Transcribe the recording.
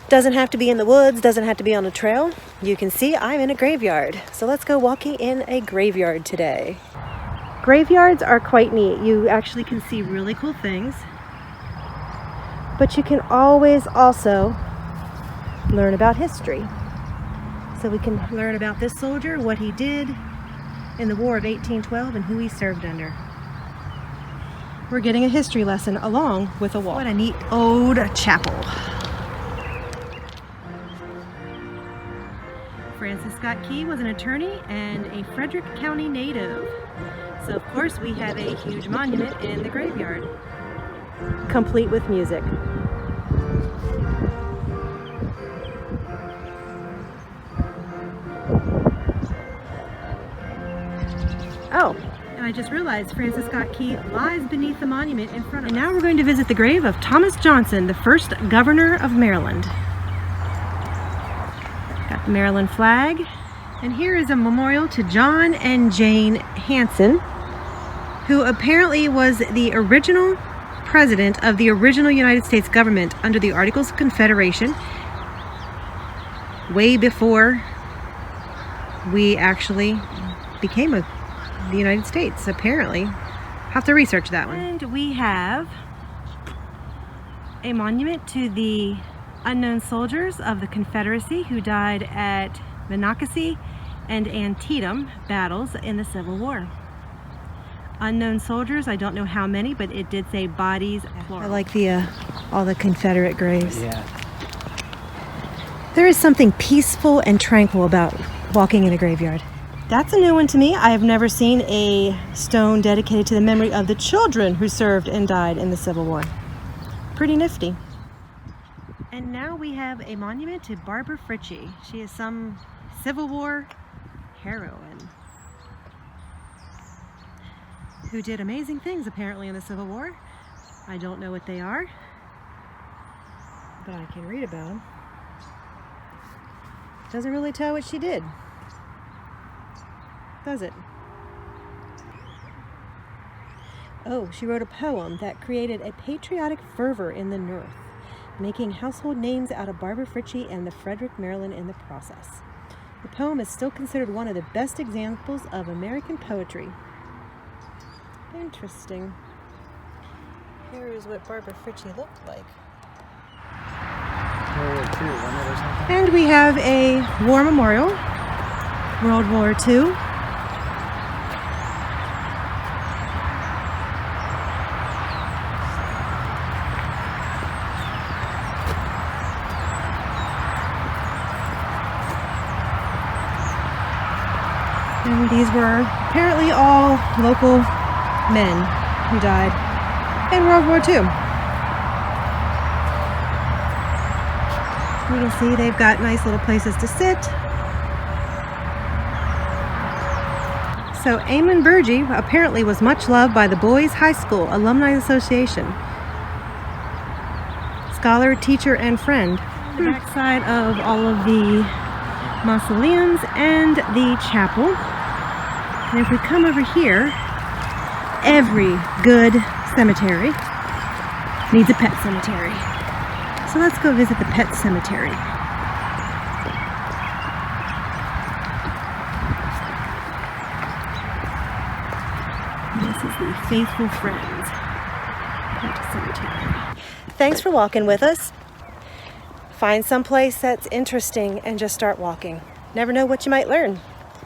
Doesn't have to be in the woods, doesn't have to be on a trail. You can see I'm in a graveyard. So let's go walking in a graveyard today. Graveyards are quite neat. You actually can see really cool things. But you can always also learn about history. So we can learn about this soldier, what he did in the War of 1812 and who he served under. We're getting a history lesson along with a walk. What a neat old chapel. Francis Scott Key was an attorney and a Frederick County native. So of course we have a huge monument in the graveyard, complete with music. Oh, and I just realized Francis Scott Key lies beneath the monument in front of us. And now we're going to visit the grave of Thomas Johnson, the first governor of Maryland. Got the Maryland flag. And here is a memorial to John and Jane Hanson, who apparently was the original president of the original United States government under the Articles of Confederation, way before we actually became the United States, apparently. Have to research that one. And we have a monument to the unknown soldiers of the Confederacy who died at Monocacy and Antietam battles in the Civil War. Unknown soldiers, I don't know how many, but it did say bodies, plural. I like the all the Confederate graves. Yeah. There is something peaceful and tranquil about walking in a graveyard. That's a new one to me. I have never seen a stone dedicated to the memory of the children who served and died in the Civil War. Pretty nifty. And now we have a monument to Barbara Fritchie. She is some Civil War heroine who did amazing things apparently in the Civil War. I don't know what they are, but I can read about them. Doesn't really tell what she did, does it? Oh, she wrote a poem that created a patriotic fervor in the North, making household names out of Barbara Fritchie and the Frederick Maryland in the process. The poem is still considered one of the best examples of American poetry. Interesting. Here is what Barbara Fritchie looked like. World War II, wasn't it, or something? And we have a war memorial, World War II. And these were apparently all local men who died in World War II. You can see they've got nice little places to sit. So Eamon Burgee apparently was much loved by the Boys High School Alumni Association. Scholar, teacher, and friend. The backside of all of the mausoleums and the chapel. And if we come over here, every good cemetery needs a pet cemetery. So let's go visit the pet cemetery. This is the Faithful Friends Pet Cemetery. Thanks for walking with us. Find some place that's interesting and just start walking. Never know what you might learn.